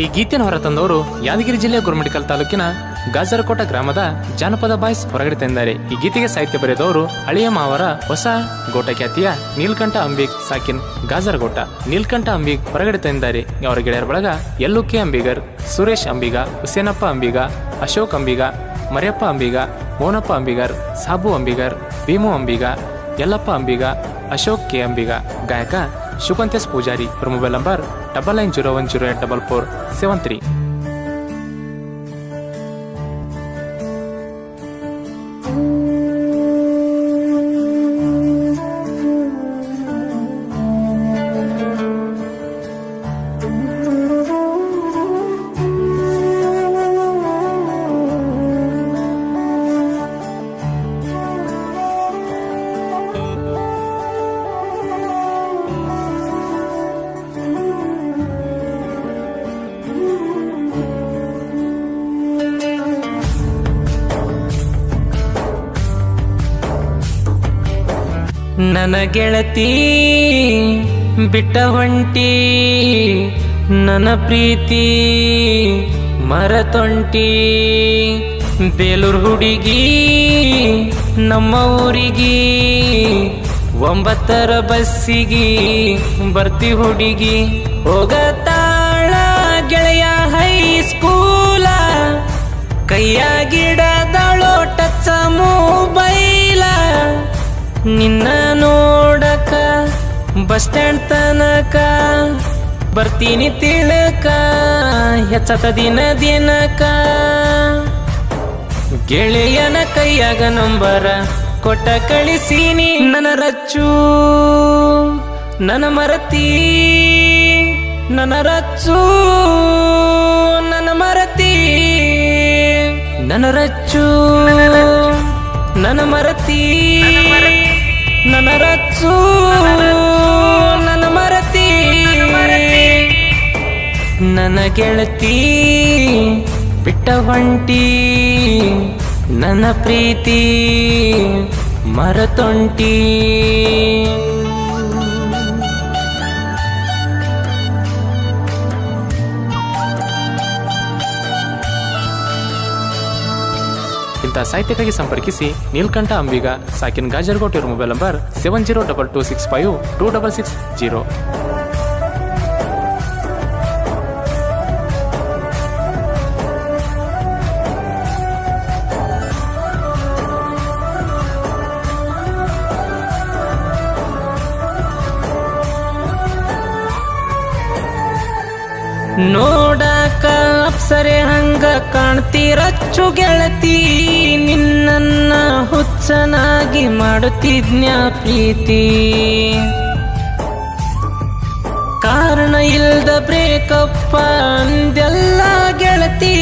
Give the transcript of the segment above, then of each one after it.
ಈ ಗೀತೆಯನ್ನು ಹೊರತಂದವರು ಯಾದಗಿರಿ ಜಿಲ್ಲೆಯ ಗುರುಮಿಠಕಲ್ ತಾಲೂಕಿನ ಗಾಜರಕೋಟ ಗ್ರಾಮದ ಜಾನಪದ ಬಾಯ್ಸ್ ಹೊರಗಡೆ ತಂದಿದ್ದಾರೆ. ಈ ಗೀತೆಗೆ ಸಾಹಿತ್ಯ ಬರೆದವರು ಅಳಿಯ ಮಾವರ ಹೊಸ ಗೋಟ ಖ್ಯಾತಿಯ ನೀಲ್ಕಂಠ ಅಂಬಿಗ್ ಸಾಕಿನ್ ಗಾಜರಗೋಟ. ನೀಲ್ಕಂಠ ಅಂಬಿಗ್ ಹೊರಗಡೆ ತಂದಿದ್ದಾರೆ. ಅವರ ಗೆಳೆಯರ ಬಳಗ ಯಲ್ಲುಕೆ ಅಂಬಿಗರ್, ಸುರೇಶ್ ಅಂಬಿಗ, ಹುಸೇನಪ್ಪ ಅಂಬಿಗ, ಅಶೋಕ್ ಅಂಬಿಗ, ಮರಿಯಪ್ಪ ಅಂಬಿಗ, ಮೋನಪ್ಪ ಅಂಬಿಗರ್, ಸಾಬು ಅಂಬಿಗರ್, ಭೀಮು ಅಂಬಿಗ, ಯಲ್ಲಪ್ಪ ಅಂಬಿಗ, ಅಶೋಕ್ ಕೆ ಅಂಬಿಗ. ಗಾಯಕ ಶುಕಂತೇಶ್ ಪೂಜಾರಿ. ಅವರ ಮೊಬೈಲ್ ನಂಬರ್ 9901084473. ನನ್ನ ಗೆಳತಿ ಬಿಟ್ಟ ಹೊಂಟಿ, ನನ್ನ ಪ್ರೀತಿ ಮರತೊಂಟಿ. ಬೇಲೂರು ಹುಡುಗಿ ನಮ್ಮ ಊರಿಗೆ, 9ರ ಬಸ್ಸಿಗೆ ಬರ್ತಿ ಹುಡುಗಿ. ಹೋಗತಾಳ ಗೆಳೆಯ ಹೈಸ್ಕೂಲ, ಕೈಯ ಗಿಡದಳೋ ಟಚ್ ಮೊಬೈಲ. ನಿನ್ನ ನೋಡಕ ಬಸ್ ಸ್ಟ್ಯಾಂಡ್ ತನಕ ಬರ್ತೀನಿ ತಿಳಕ, ಹೆಚ್ಚತ ದಿನಕ. ಗೆಳೆಯನ ಕೈಯಾಗ ನಂಬರ ಕೊಟ್ಟ ಕಳಿಸೀನಿ. ನನ್ನ ರಚ್ಚು ನನ್ನ ಮರತಿ, ನನ್ನ ರಚ್ಚು ನನ್ನ ಮರತಿ, ನನ್ನ ರಚ್ಚು ನನ್ನ ಮರತಿ, ನನ್ನ ರಚ್ಚು ನನ್ನ ಮರತಿ. ನನ್ನ ಗೆಳತಿ ಬಿಟ್ಟ ಹೊಂಟಿ, ನನ್ನ ಪ್ರೀತಿ ಮರತೊಂಟಿ. ಇಂಥ ಸಾಹಿತ್ಯಕ್ಕಾಗಿ ಸಂಪರ್ಕಿಸಿ ನೀಲ್ಕಂಠ ಅಂಬಿಗ ಸಾಕಿನ್ ಗಾಜರಗೋಟ್. ಇವರ ಮೊಬೈಲ್ ನಂಬರ್ 7022652660. ನೋಡಾಕ ಅಪ್ಸರೆ ಹಂಗ ಕಾಣ್ತೀರಚ್ಚು ಗೆಳತಿ. ನಿನ್ನ ಹುಚ್ಚನಾಗಿ ಮಾಡುತ್ತಿದ್ನ್ಯ ಪ್ರೀತಿ, ಕಾರಣ ಇಲ್ದ ಬ್ರೇಕಪ್ಪ ಅಂದೆಲ್ಲ ಗೆಳತಿ.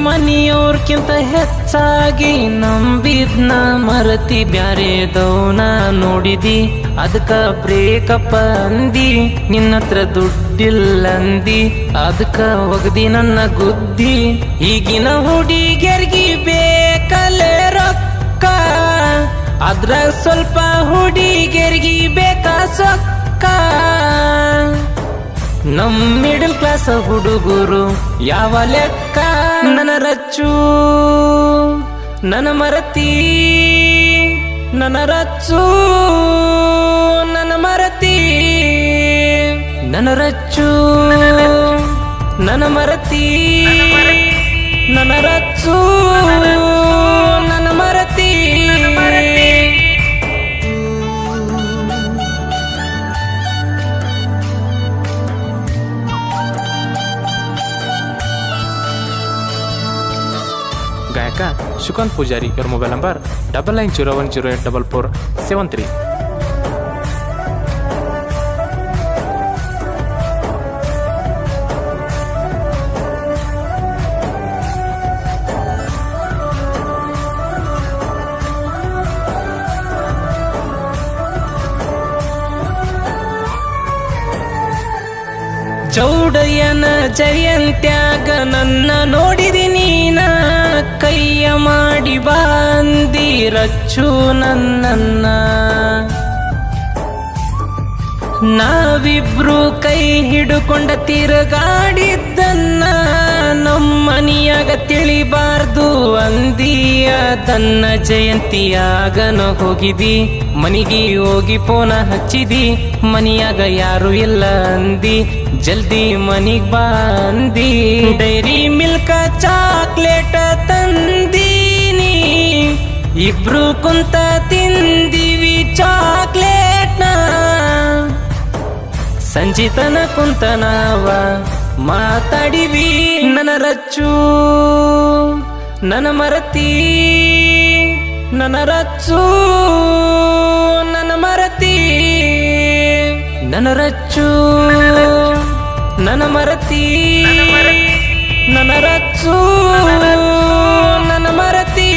ಮನಿಯವ್ರಕ್ಕಿಂತ ಹೆಚ್ಚಾಗಿ ನಂಬಿದ್ನ ಮರತಿ. ಬ್ಯಾರೆದವನ ನೋಡಿದಿ ಅದಕ್ಕ ಬ್ರೇಕಪ್ಪ ಅಂದಿ. ನಿನ್ನತ್ರ ದುಡ್ಡಿಲ್ಲಂದಿ ಅದಕ್ಕ ಒಗದಿ ನನ್ನ ಗುದ್ದಿ. ಈಗಿನ ಹುಡುಗಿಯರ್ಗಿ ಬೇಕಲ್ಲೇ ರೊಕ್ಕ, ಅದ್ರಾಗ ಸ್ವಲ್ಪ ಹುಡುಗಿಯರ್ಗಿ ಬೇಕಾ ಸೊಕ್ಕ. ನಮ್ ಮಿಡಲ್ ಕ್ಲಾಸ್ ಹುಡುಗರು ಯಾವ ಲೆಕ್ಕ. ನನ್ನ ರಚ್ಚು ನನ್ನ ಮರತಿ, ನನ್ನ ರಚ್ಚು ನನ್ನ ಮರತಿ, ನನ್ನ ರಚ್ಚು ನನ್ನ ಮರತಿ, ನನ್ನ ರಚ್ಚು ನನ್ನ ಮರತಿ. ಗಾಯಕ ಶುಕಾಂತ್ ಪೂಜಾರಿ. ಇವರ ಮೊಬೈಲ್ ನಂಬರ್ 9901084473. ಚೌಡಯ್ಯನ ಜಯಂತ್ಯಾಗ ನನ್ನ ನೋಡಿದಿ ನೀನ. ಕೈಯ ಮಾಡಿ ಬಂದಿರಚ್ಚು ನನ್ನನ್ನ. ನಾವಿಬ್ರು ಕೈ ಹಿಡುಕೊಂಡ ತಿರುಗಾಡಿದ್ದನ್ನ ತಿಳಿಬಾರ್ದು ಅಂದಿಯ ತನ್ನ ಜಯಂತಿಯಾಗನ ಹೋಗಿದಿ ಮನಿಗೆ ಹೋಗಿ ಫೋನ ಹಚ್ಚಿದಿ ಮನಿಯಾಗ ಯಾರು ಇಲ್ಲ ಅಂದಿ ಜಲ್ದಿ ಮನಿಗ್ ಬಂದಿ ಡೈರಿ ಮಿಲ್ಕ ಚಾಕ್ಲೇಟ್ ತಂದೀನಿ ಇಬ್ರು ಕುಂತ ತಿಂದಿವಿ ಚಾಕ್ಲೇಟ್ನ ಸಂಜಿತನ ಕುಂತ ನಾವ ಮಾತಾಡಿವಿ ನನ್ನ ರಚ್ಚು ನನ್ನ ಮರತಿ ನನ್ನ ರಚ್ಚು ನನ್ನ ಮರತಿ ನನ್ನ ರಚ್ಚು ನನ್ನ ಮರತಿ ನನ್ನ ರಚ್ಚು ನನ್ನ ಮರತಿ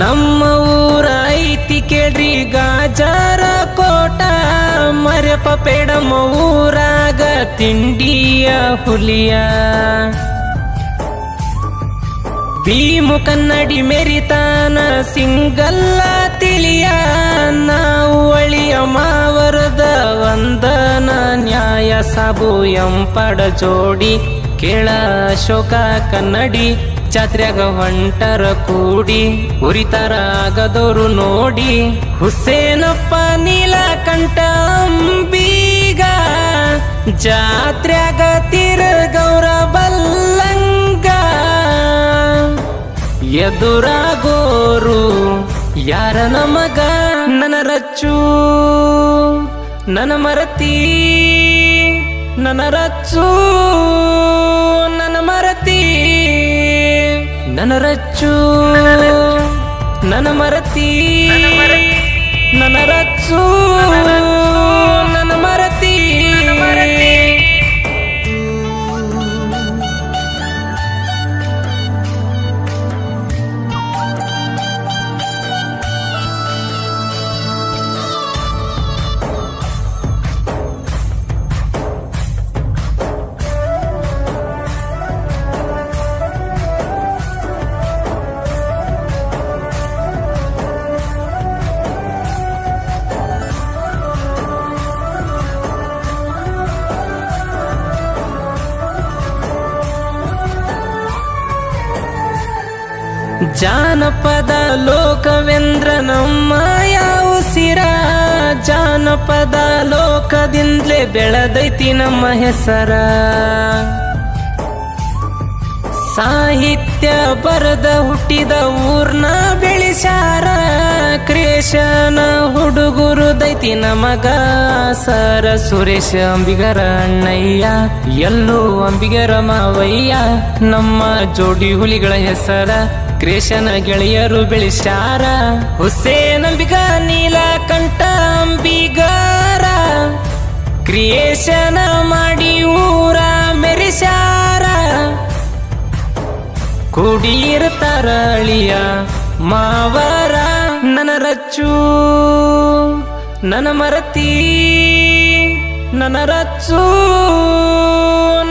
ನಮ್ಮ ಊರ ಐತಿ ಕೇಳ್ರಿ ಗಾಜರ ಕೋಟ ಮರಪ ಪೇಡಮ್ಮ ಊರಾಗ ತಿಂಡಿಯ ಹುಲಿಯ ಭೀಮು ಕನ್ನಡಿ ಮೆರಿತಾನ ಸಿಂಗಲ್ಲ ತಿಳಿಯ ನಾವು ಅಳಿಯ ಮಾವರದ ವಂದನ ನ್ಯಾಯ ಸಾಬು ಎಂಪಡ ಜೋಡಿ ಕೇಳ ಅಶೋಕ ಕನ್ನಡಿ ಜಾತ್ರ್ಯಾಗ ಹೊಂಟರ ಕೂಡಿ ಉರಿತಾರ ಆಗದೋರು ನೋಡಿ ಹುಸೇನಪ್ಪ ನೀಲಕಂಠ ಅಂಬೀಗ ಜಾತ್ರ್ಯಾಗ ತಿರುಗೌರ ಬಲ್ಲಂಗ ಎದುರಾಗೋರು ಯಾರ ನಮಗ ನನ್ನ ರಚ್ಚು ನನ್ನ ಮರತಿ ನನ್ನ ರಚ್ಚು ನನ್ನ ಮರತಿ ನನ್ನ ರಚ್ಚು ನನ್ನ ಮರತಿ ನನ್ನ ರಚ್ಚು ನನ್ನ ಮರತಿ ಜಾನಪದ ಲೋಕವೆಂದ್ರ ನಮ್ಮ ಯಾವ ಸಿರ ಜಾನಪದ ಲೋಕದಿಂದಲೇ ಬೆಳೆದೈತಿ ನಮ್ಮ ಹೆಸರ ಸಾಹಿತ್ಯ ಬರದ ಹುಟ್ಟಿದ ಊರ್ನ ಬೆಳೆಸಾರ ಕ್ರಿಯೇಷನ್ ಹುಡುಗರು ದೈತಿ ನಮಗ ಸರ ಸುರೇಶ ಅಂಬಿಗರ ಅಣ್ಣಯ್ಯ ಎಲ್ಲೂ ಅಂಬಿಗರ ಮಾವಯ್ಯ ನಮ್ಮ ಜೋಡಿ ಹುಲಿಗಳ ಹೆಸರ ಕ್ರಿಯೇಷನ್ ಗೆಳೆಯರು ಬೆಳೆಸಾರ ಹುಸೇನ್ ಅಂಬಿಗ ನೀಲಕಂಠ ಅಂಬಿಗರ ಕ್ರಿಯೇಷನ್ ಮಾಡಿ ಊರ ಮೆರೆಸಾರ ಕೂಡಿರ್ತಾರ ಅಳಿಯ ಮಾವರ ನನ್ನ ರಚ್ಚು ನನ್ನ ಮರತಿ ನನ್ನ ರಚ್ಚು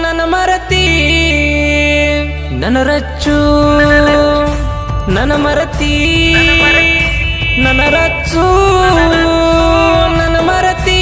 ನನ್ನ ಮರತಿ ನನ್ನ ರಚ್ಚು ನನ್ನ ಮರತಿ ನನ್ನ ರಚ್ಚು ನನ್ನ ಮರತಿ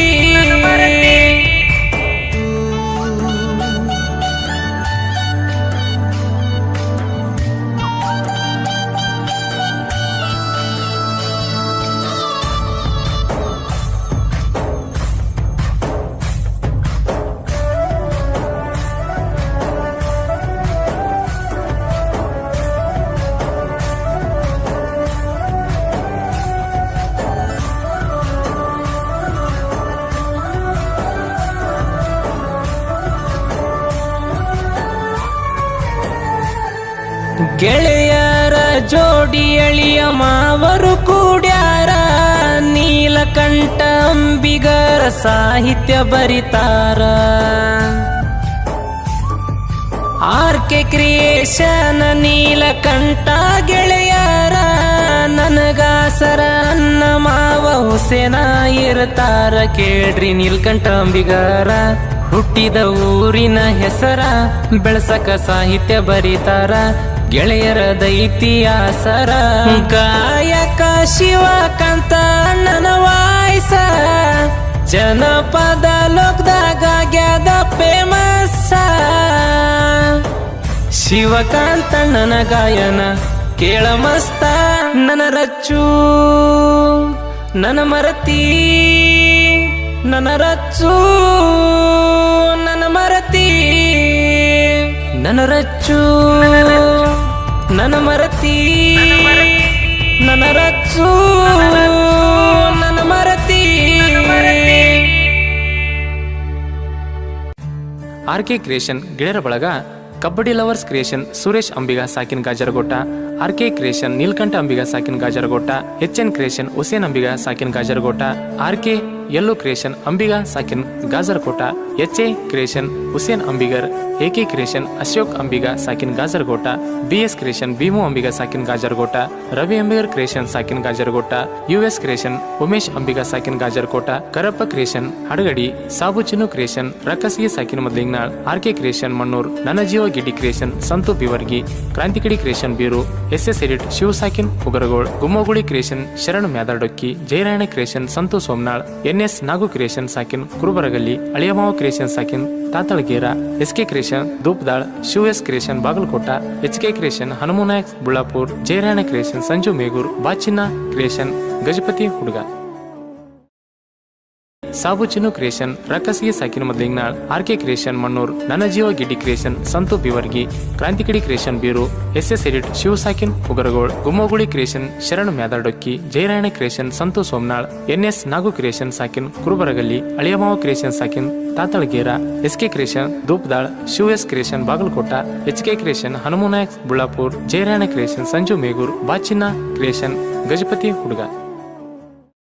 ಗೆಳೆಯರ ಜೋಡಿ ಅಳಿಯ ಮಾವರು ಕೂಡ್ಯಾರ ನೀಲಕಂಠ ನೀಲಕಂಠ ಅಂಬಿಗರ ಸಾಹಿತ್ಯ ಬರಿತಾರ. ಆರ್ಕೆ ಕ್ರಿಯೇಷನ್ ನೀಲಕಂಠ ಗೆಳೆಯರ ನನಗಾಸರ ಅನ್ನ ಮಾವ ಹುಸೇನ ಇರ್ತಾರ. ಕೇಳ್ರಿ ನೀಲಕಂಠ ಅಂಬಿಗರ ಹುಟ್ಟಿದ ಊರಿನ ಹೆಸರ ಬೆಳಸಕ ಸಾಹಿತ್ಯ ಬರಿತಾರ. ಗೆಳೆಯರ ದೈತಿಹಾಸರ ಗಾಯಕ ಶಿವಕಾಂತ ಅಣ್ಣನ ವಾಯ್ಸ ಜನಪದ ಲೋಕದಾಗ ಆಗ್ಯಾದ ಫೇಮಸ್. ಶಿವಕಾಂತಣ್ಣನ ಗಾಯನ ಕೇಳ ಮಸ್ತ. ನನ್ನ ರಚ್ಚು ನನ್ನ ಮರತಿ ನನ್ನ ರಚ್ಚು ನನ್ನ ಮರತಿ ನನ್ನ ರಚ್ಚು ನನ್ನ ಮರತಿ ನನ್ನ ರಚ್ಚು ನನ್ನ ಮರತಿ. ಆರ್ಕೆ ಕ್ರಿಯೇಷನ್ ಗೆಳೆಯರ ಬಳಗ ಕಬಡ್ಡಿ ಲವರ್ಸ್ ಕ್ರಿಯೇಷನ್ ಸುರೇಶ್ ಅಂಬಿಗ ಸಾಕಿನ್ ಗಾಜರಗೋಟ, ಆರ್ಕೆ ಕ್ರಿಯೇಷನ್ ನೀಲ್ಕಂಠ ಅಂಬಿಗ ಸಾಕಿನ್ ಗಾಜರಗೋಟ, ಎನ್ ಕ್ರಿಯೇಷನ್ ಹುಸೇನ್ ಅಂಬಿಗ ಸಾಕಿನ್ Gajaragota, RK yellow creation Ambiga ಸಾಕಿನ್ Gajarakota, A creation Hussain Ambigar, AK creation Ashok Ambiga ಸಾಕಿನ್ ಗಾಜರಗೋಟ, ಬಿಎಸ್ ಕ್ರಿಯೇಷನ್ ಭೀಮು ಅಂಬಿಗ ಸಾಕಿನ್ ಗಾಜರಗೋಟ, ರವಿ ಅಂಬಿಗರ್ ಕ್ರಿಯೇಷನ್ ಸಾಕಿನ್ ಗಾಜರಗೋಟ, ಯುಎಸ್ ಕ್ರಿಯೇಷನ್ ಉಮೇಶ್ ಅಂಬಿಗ ಸಾಕಿನ್ ಗಾಜರಕೋಟ, ಕರಪ್ಪ ಕ್ರಿಯೇಷನ್ ಹಡಗಡಿ, ಸಾಬು ಚಿನ್ನು ಕ್ರಿಯೇಷನ್ ರಕ್ಕಸಿಗೆ ಸಾಕಿನ ಮೊದಲಿಂಗ್ನಾಳ್, ಆರ್ಕೆ ಕ್ರಿಯೇಷನ್ ಮಣ್ಣೂರ್, ನನ್ನ ಜೀವ Giddi creation Santu Bivargi, Krantikidi creation Beeru, S edit Shiva ಸಾಕಿನ್ Ugaragol, Gummaguli creation Sharan Myadadokki, Jayarayana creation Santu Somanal, NS Nagu creation ಸಾಕಿನ್ ಕುರುಬರಗಲ್ಲಿ, ಅಳಿಯಮಾವ ಕ್ರಿಯೇಷನ್ ಸಾಕಿನ್ Tatalagera, SK creation Dhupadal, Shiva S creation Bagalkot, HK creation Hanumanayak Bullapur, Jayarayana creation Sanju Megur, Bachinna creation Gajapati ಹುಡುಗ, ಸಾಬು ಚಿನ್ನು ಕ್ರಿಯೇಷನ್ ರಕ್ಕಸಿಗೆ ಸಾಕಿನ ಮೊದಲಿಂಗ್ನಾಳ್, ಆರ್ಕೆ ಕ್ರಿಯೇಷನ್ ಮಣ್ಣೂರ್, ನನ್ನ ಜೀವ Giddi creation Santu Bivargi, Krantikidi creation Beeru, S edit Shiva ಸಾಕಿನ್ Ugaragol, Gummaguli creation Sharan Myadadokki, Jayarayana creation Santu Somanal, NS Nagu creation ಸಾಕಿನ್ ಕುರುಬರಗಲ್ಲಿ, ಅಳಿಯಮಾವ ಕ್ರಿಯೇಷನ್ ಸಾಕಿನ್ Tatalagera, SK creation Dhupadal, Shiva S creation Bagalkot, HK creation Hanumanayak Bullapur, Jayarayana creation Sanju Megur, Bachinna creation Gajapati ಹುಡುಗ.